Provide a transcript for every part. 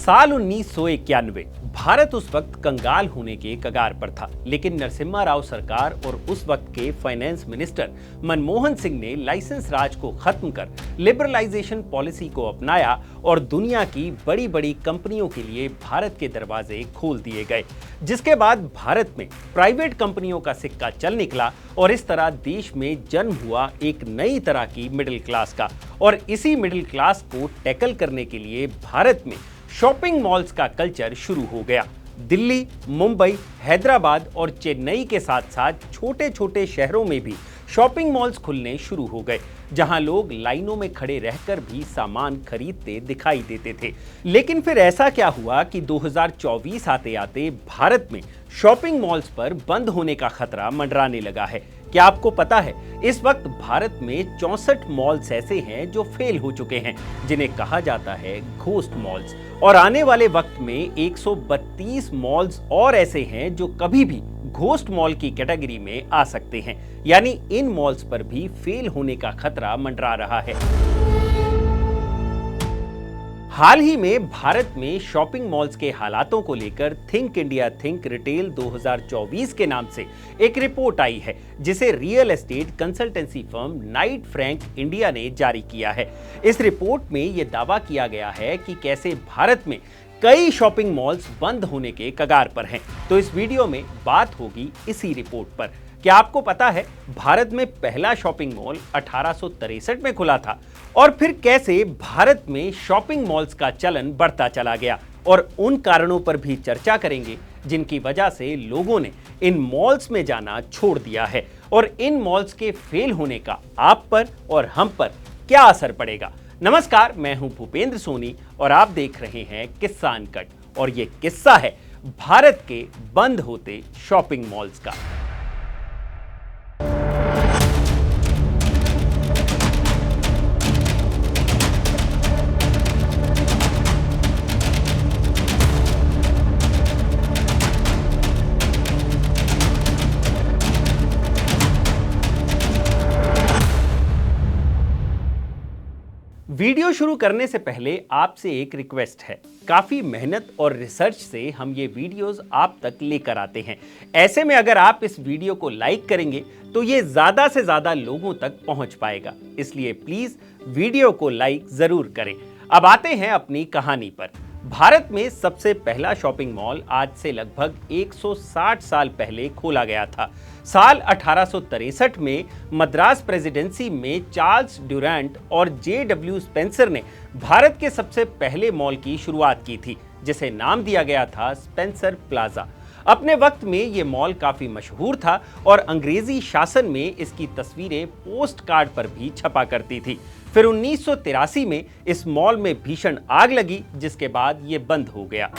साल 1991 भारत उस वक्त कंगाल होने के कगार पर था, लेकिन नरसिम्हा राव सरकार और उस वक्त के फाइनेंस मिनिस्टर मनमोहन सिंह ने लाइसेंस राज को खत्म कर लिबरलाइजेशन पॉलिसी को अपनाया और दुनिया की बड़ी बड़ी कंपनियों के लिए भारत के दरवाजे खोल दिए गए, जिसके बाद भारत में प्राइवेट कंपनियों का सिक्का चल निकला और इस तरह देश में जन्म हुआ एक नई तरह की मिडिल क्लास का। और इसी मिडिल क्लास को टैकल करने के लिए भारत में शॉपिंग मॉल्स का कल्चर शुरू हो गया। दिल्ली, मुंबई, हैदराबाद और चेन्नई के साथ साथ छोटे छोटे शहरों में भी शॉपिंग मॉल्स खुलने शुरू हो गए, जहां लोग लाइनों में खड़े रहकर भी सामान खरीदते दिखाई देते थे। लेकिन फिर ऐसा क्या हुआ कि 2024 आते आते भारत में शॉपिंग मॉल्स पर बंद होने का खतरा मंडराने लगा है। क्या आपको पता है, इस वक्त भारत में 64 मॉल्स ऐसे हैं जो फेल हो चुके हैं, जिन्हें कहा जाता है घोस्ट मॉल्स, और आने वाले वक्त में 132 मॉल्स और ऐसे हैं जो कभी भी घोस्ट मॉल की कैटेगरी में आ सकते हैं। यानी इन मॉल्स पर भी फेल होने का खतरा मंडरा रहा है। हाल ही में भारत में शॉपिंग मॉल्स के हालातों को लेकर थिंक इंडिया थिंक रिटेल 2024 के नाम से एक रिपोर्ट आई है, जिसे real estate consultancy firm Knight Frank India ने जारी किया है। इस रिपोर्ट में यह दावा किया गया है कि कैसे भारत में कई शॉपिंग मॉल्स बंद होने के कगार पर हैं। तो इस वीडियो में बात होगी इसी रिपोर्ट पर। क्या आपको पता है, भारत में पहला शॉपिंग मॉल 1863 में खुला था और फिर कैसे भारत में शॉपिंग मॉल्स का चलन बढ़ता चला गया, और उन कारणों पर भी चर्चा करेंगे जिनकी वजह से लोगों ने इन मॉल्स में जाना छोड़ दिया है, और इन मॉल्स के फेल होने का आप पर और हम पर क्या असर पड़ेगा। नमस्कार, मैं हूं भूपेंद्र सोनी और आप देख रहे हैं किस्सा अनकट, और ये किस्सा है भारत के बंद होते शॉपिंग मॉल्स का। वीडियो शुरू करने से पहले आपसे एक रिक्वेस्ट है। काफी मेहनत और रिसर्च से हम ये वीडियोस आप तक लेकर आते हैं। ऐसे में अगर आप इस वीडियो को लाइक करेंगे तो ये ज्यादा से ज्यादा लोगों तक पहुंच पाएगा, इसलिए प्लीज वीडियो को लाइक जरूर करें। अब आते हैं अपनी कहानी पर। भारत में सबसे पहला शॉपिंग मॉल आज से लगभग 160 साल पहले खोला गया था। साल 1863 में मद्रास प्रेसिडेंसी में चार्ल्स ड्यूरेंट और जे.डब्ल्यू. स्पेंसर ने भारत के सबसे पहले मॉल की शुरुआत की थी, जिसे नाम दिया गया था स्पेंसर प्लाजा। अपने वक्त में ये मॉल काफी मशहूर था और अंग्रेजी शासन में इसकी तस्वीरें पोस्ट कार्ड पर भी छपा करती थी। फिर 1983 में इस मॉल में भीषण आग लगी, जिसके बाद ये बंद हो गया।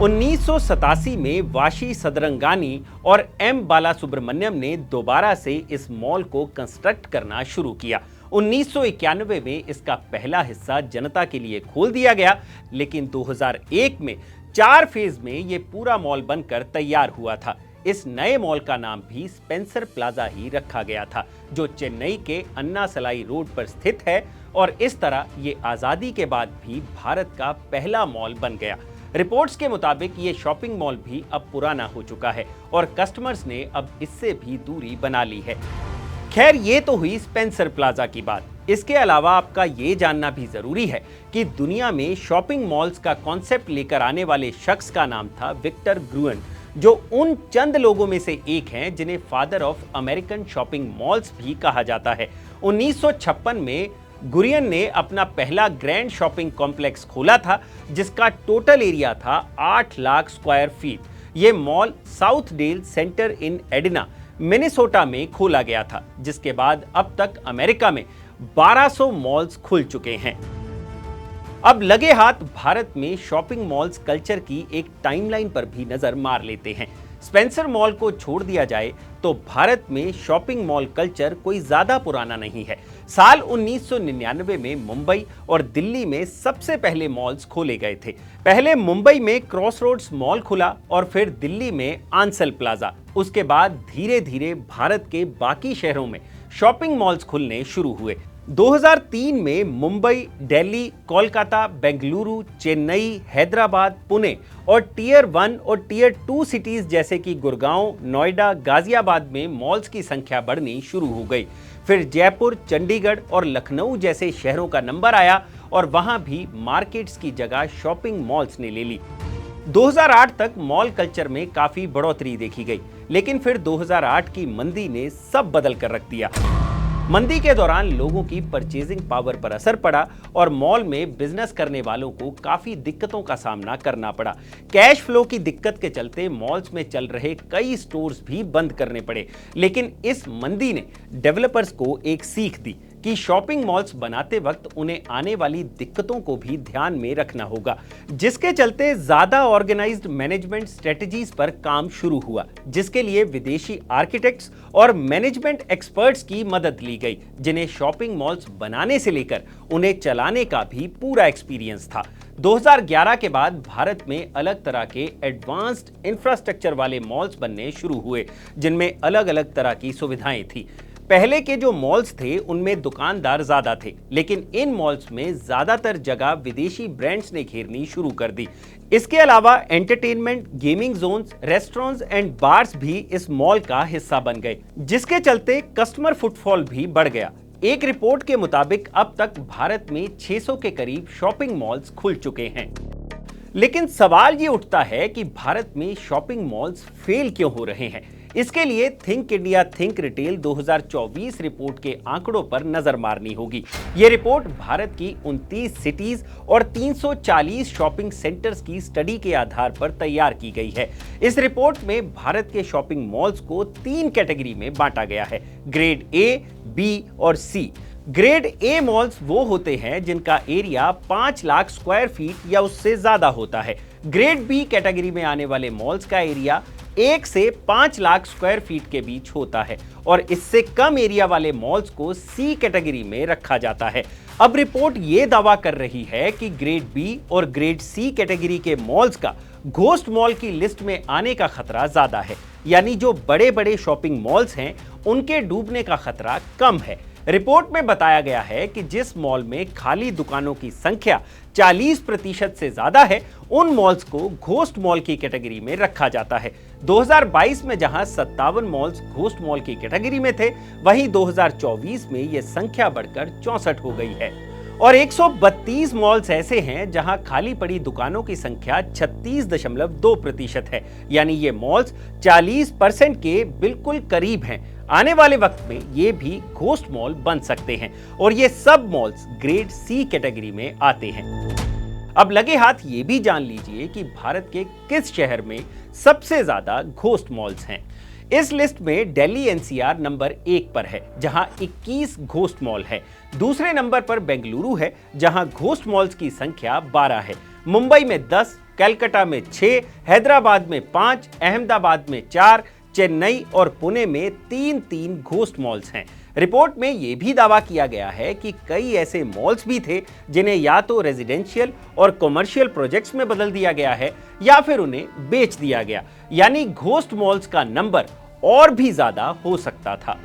1987 में वाशी सदरंगानी और एम बालासुब्रमण्यम ने दोबारा से इस मॉल को कंस्ट्रक्ट करना शुरू किया। 1991 में इसका पहला हिस्सा जनता के लिए खोल दिया गया, लेकिन 2001 में 4 फेज में ये पूरा मॉल बनकर तैयार हुआ था। इस नए मॉल का नाम भी स्पेंसर प्लाजा ही रखा गया था, जो चेन्नई के अन्ना सलाई रोड पर स्थित है, और इस तरह ये आजादी के बाद भी भारत का पहला मॉल बन गया। रिपोर्ट्स के मुताबिक ये शॉपिंग मॉल भी अब पुराना हो चुका है और कस्टमर्स ने अब इससे भी दूरी बना ली है। खैर, ये तो हुई स्पेंसर प्लाजा की बात। इसके अलावा आपका ये जानना भी जरूरी है कि दुनिया में शॉपिंग मॉल्स का कॉन्सेप्ट लेकर आने वाले शख्स का नाम था विक्टर ग्रुएन, जो उन चंद लोगों में से एक हैं जिन्हें father of American shopping malls भी कहा जाता है। 1956 में गुरियन ने अपना पहला ग्रैंड शॉपिंग कॉम्प्लेक्स खोला था, जिसका टोटल एरिया था 8 लाख स्क्वायर फीट। ये मॉल साउथ डेल सेंटर इन एडिना, मिनेसोटा में खोला गया था, जिसके बाद अब तक अमेरिका में 1200 मॉल्स खुल चुके हैं। अब लगे हाथ भारत में शॉपिंग मॉल्स कल्चर की एक टाइमलाइन पर भी नजर मार लेते हैं। स्पेंसर मॉल को छोड़ दिया जाए तो भारत में शॉपिंग मॉल कल्चर कोई ज्यादा पुराना नहीं है। साल 1999 में मुंबई और दिल्ली में सबसे पहले मॉल्स खोले गए थे। पहले मुंबई में क्रॉसरोड्स मॉल खुला और फिर दिल्ली में आंसल प्लाजा। उसके बाद धीरे धीरे भारत के बाकी शहरों में शॉपिंग मॉल्स खुलने शुरू हुए। 2003 में मुंबई, दिल्ली, कोलकाता, बेंगलुरु, चेन्नई, हैदराबाद, पुणे और टियर 1 और टियर 2 सिटीज जैसे कि गुड़गांव, नोएडा, गाजियाबाद में मॉल्स की संख्या बढ़नी शुरू हो गई। फिर जयपुर, चंडीगढ़ और लखनऊ जैसे शहरों का नंबर आया और वहां भी मार्केट्स की जगह शॉपिंग मॉल्स ने ले ली। 2008 तक मॉल कल्चर में काफी बढ़ोतरी देखी गई, लेकिन फिर 2008 की मंदी ने सब बदल कर रख दिया। मंदी के दौरान लोगों की परचेजिंग पावर पर असर पड़ा और मॉल में बिजनेस करने वालों को काफी दिक्कतों का सामना करना पड़ा। कैश फ्लो की दिक्कत के चलते मॉल्स में चल रहे कई स्टोर्स भी बंद करने पड़े। लेकिन इस मंदी ने डेवलपर्स को एक सीख दी कि शॉपिंग मॉल्स बनाते वक्त उन्हें आने वाली दिक्कतों को भी ध्यान में रखना होगा, जिसके चलते ज्यादा ऑर्गेनाइज्ड मैनेजमेंट स्ट्रेटजीज पर काम शुरू हुआ, जिसके लिए विदेशी आर्किटेक्ट्स और मैनेजमेंट एक्सपर्ट्स की मदद ली गई, जिन्हें शॉपिंग मॉल्स बनाने से लेकर उन्हें चलाने का भी पूरा एक्सपीरियंस था। 2011 के बाद भारत में अलग तरह के एडवांस्ड इंफ्रास्ट्रक्चर वाले मॉल्स बनने शुरू हुए, जिनमें अलग अलग तरह की सुविधाएं थी। पहले के जो मॉल्स थे उनमें दुकानदार ज्यादा थे, लेकिन इन मॉल्स में ज्यादातर जगह विदेशी ब्रांड्स ने घेरनी शुरू कर दी। इसके अलावा entertainment, gaming zones, restaurants and bars भी इस मॉल का हिस्सा बन गए, जिसके चलते कस्टमर फुटफॉल भी बढ़ गया। एक रिपोर्ट के मुताबिक अब तक भारत में 600 के करीब शॉपिंग मॉल्स खुल चुके हैं। लेकिन सवाल ये उठता है कि भारत में शॉपिंग मॉल्स फेल क्यों हो रहे हैं। इसके लिए think India think retail 2024 report के आंकड़ों पर नजर मारनी होगी। यह रिपोर्ट भारत की 29 सिटीज और 340 शॉपिंग सेंटर्स की स्टडी के आधार पर तैयार की गई है। इस रिपोर्ट में भारत के शॉपिंग मॉल्स को 3 कैटेगरी में बांटा गया है: ग्रेड ए, बी और सी। ग्रेड ए मॉल्स वो होते हैं जिनका एरिया 5 लाख स्क्वायर फीट या उससे ज्यादा होता है। ग्रेड बी कैटेगरी में आने वाले मॉल्स का एरिया 1 से 5 लाख स्क्वायर फीट के बीच होता है और इससे कम एरिया वाले मॉल्स को सी कैटेगरी में रखा जाता है। अब रिपोर्ट ये दावा कर रही है कि ग्रेड बी और ग्रेड सी कैटेगरी के मॉल्स का घोस्ट मॉल की लिस्ट में आने का खतरा ज्यादा है, यानी जो बड़े बड़े शॉपिंग मॉल्स हैं उनके डूबने का खतरा कम है। रिपोर्ट में बताया गया है कि जिस मॉल में खाली दुकानों की संख्या 40% से ज्यादा है, उन मॉल्स को घोस्ट मॉल की कैटेगरी में रखा जाता है। 2022 में जहां 57 मॉल्स घोस्ट मॉल की कैटेगरी में थे, वहीं 2024 में यह संख्या बढ़कर 64 हो गई है और 132 मॉल्स ऐसे हैं जहां खाली पड़ी दुकानों की संख्या 36.2% है, यानी ये मॉल्स 40% के बिल्कुल करीब हैं। आने वाले वक्त में ये भी घोस्ट मॉल बन सकते हैं और ये सब मॉल्स ग्रेड सी कैटेगरी में आते हैं। अब लगे हाथ ये भी जान लीजिए कि भारत के किस शहर में सबसे ज्यादा घोस्ट मॉल्स हैं। इस लिस्ट में दिल्ली एनसीआर नंबर 1 पर है, जहां 21 घोस्ट मॉल है। दूसरे नंबर पर बेंगलुरु है, जहां घोस्ट मॉल्स की संख्या 12 है। मुंबई में 10, कलकत्ता में 6, हैदराबाद में 5, अहमदाबाद में 4, चेन्नई और पुणे में 3 घोस्ट मॉल्स हैं। रिपोर्ट में यह भी दावा किया गया है कि कई ऐसे मॉल्स भी थे जिन्हें या तो रेजिडेंशियल और कमर्शियल प्रोजेक्ट्स में बदल दिया गया है या फिर उन्हें बेच दिया गया, यानी घोस्ट मॉल्स का नंबर और भी ज्यादा हो सकता था।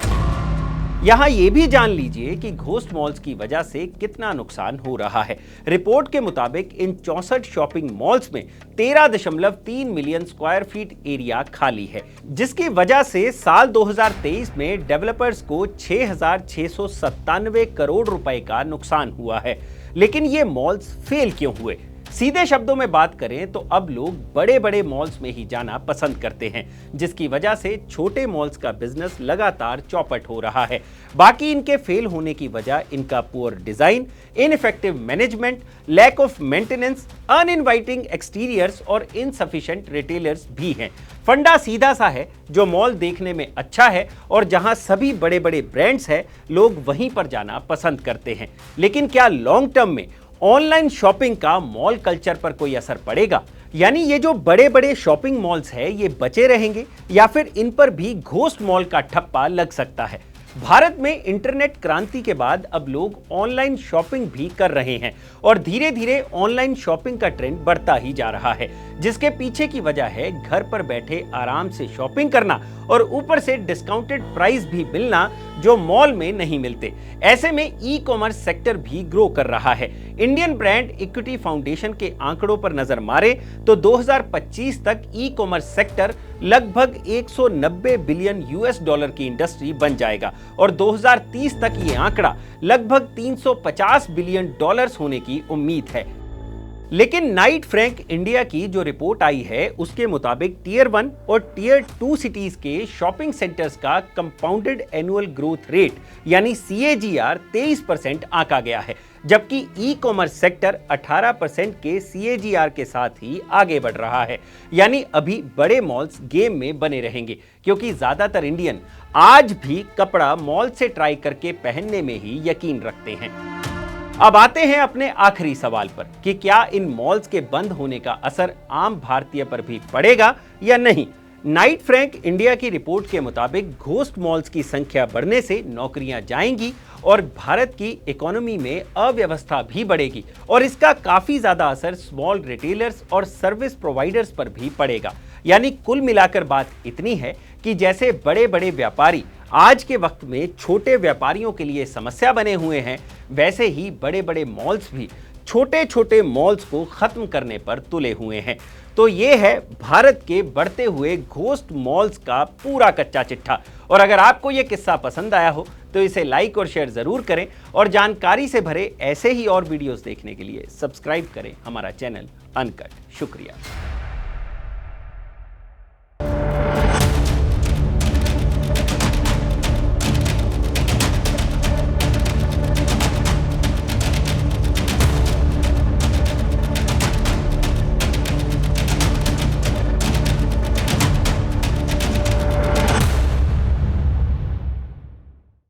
यहां यह भी जान लीजिए कि घोस्ट मॉल्स की वजह से कितना नुकसान हो रहा है। रिपोर्ट के मुताबिक इन 64 शॉपिंग मॉल्स में 13.3 मिलियन स्क्वायर फीट एरिया खाली है, जिसकी वजह से साल 2023 में डेवलपर्स को 6,697 करोड़ रुपए का नुकसान हुआ है। लेकिन ये मॉल्स फेल क्यों हुए? सीधे शब्दों में बात करें तो अब लोग बड़े बड़े मॉल्स में ही जाना पसंद करते हैं, जिसकी वजह से छोटे मॉल्स का बिजनेस लगातार चौपट हो रहा है। बाकी इनके फेल होने की वजह इनका poor design, ineffective management, lack of maintenance, uninviting exteriors और इनसफिशिएंट रिटेलर्स भी हैं। फंडा सीधा सा है, जो मॉल देखने में अच्छा है और जहां सभी बड़े बड़े ब्रांड्स हैं, लोग वहीं पर जाना पसंद करते हैं। लेकिन क्या लॉन्ग टर्म में ऑनलाइन शॉपिंग का मॉल कल्चर पर कोई असर पड़ेगा? यानी ये जो बड़े बड़े शॉपिंग मॉल्स हैं, ये बचे रहेंगे या फिर इन पर भी घोस्ट मॉल का ठप्पा लग सकता है? भारत में इंटरनेट क्रांति के बाद अब लोग ऑनलाइन शॉपिंग भी कर रहे हैं और धीरे धीरे ऑनलाइन शॉपिंग का ट्रेंड बढ़ता ही जा रहा है, जिसके पीछे की वजह है घर पर बैठे आराम से शॉपिंग करना और ऊपर से डिस्काउंटेड प्राइस भी मिलना जो मॉल में नहीं मिलते। ऐसे में ई कॉमर्स सेक्टर भी ग्रो कर रहा है। इंडियन ब्रांड इक्विटी फाउंडेशन के आंकड़ों पर नजर मारे तो 2025 तक ई कॉमर्स सेक्टर लगभग 190 बिलियन यूएस डॉलर की इंडस्ट्री बन जाएगा और 2030 तक ये आंकड़ा लगभग 350 बिलियन डॉलर्स होने की उम्मीद है। लेकिन नाइट फ्रैंक इंडिया की जो रिपोर्ट आई है उसके मुताबिक टियर 1 और टियर 2 सिटीज के शॉपिंग सेंटर्स का कंपाउंडेड एनुअल ग्रोथ रेट यानी CAGR 23% आंका गया है, जबकि ई कॉमर्स सेक्टर 18% के CAGR के साथ ही आगे बढ़ रहा है। यानी अभी बड़े मॉल्स गेम में बने रहेंगे, क्योंकि ज्यादातर इंडियन आज भी कपड़ा मॉल से ट्राई करके पहनने में ही यकीन रखते हैं। अब आते हैं अपने आखिरी सवाल पर कि क्या इन मॉल्स के बंद होने का असर आम भारतीय पर भी पड़ेगा या नहीं। नाइट फ्रैंक इंडिया की रिपोर्ट के मुताबिक घोस्ट मॉल्स की संख्या बढ़ने से नौकरियां जाएंगी और भारत की इकोनॉमी में अव्यवस्था भी बढ़ेगी और इसका काफी ज्यादा असर स्मॉल रिटेलर्स और सर्विस प्रोवाइडर्स पर भी पड़ेगा। यानी कुल मिलाकर बात इतनी है कि जैसे बड़े बड़े व्यापारी आज के वक्त में छोटे व्यापारियों के लिए समस्या बने हुए हैं, वैसे ही बड़े बड़े मॉल्स भी छोटे छोटे मॉल्स को खत्म करने पर तुले हुए हैं। तो ये है भारत के बढ़ते हुए घोस्ट मॉल्स का पूरा कच्चा चिट्ठा। और अगर आपको ये किस्सा पसंद आया हो तो इसे लाइक और शेयर जरूर करें और जानकारी से भरे ऐसे ही और वीडियोस देखने के लिए सब्सक्राइब करें हमारा चैनल अनकट। शुक्रिया।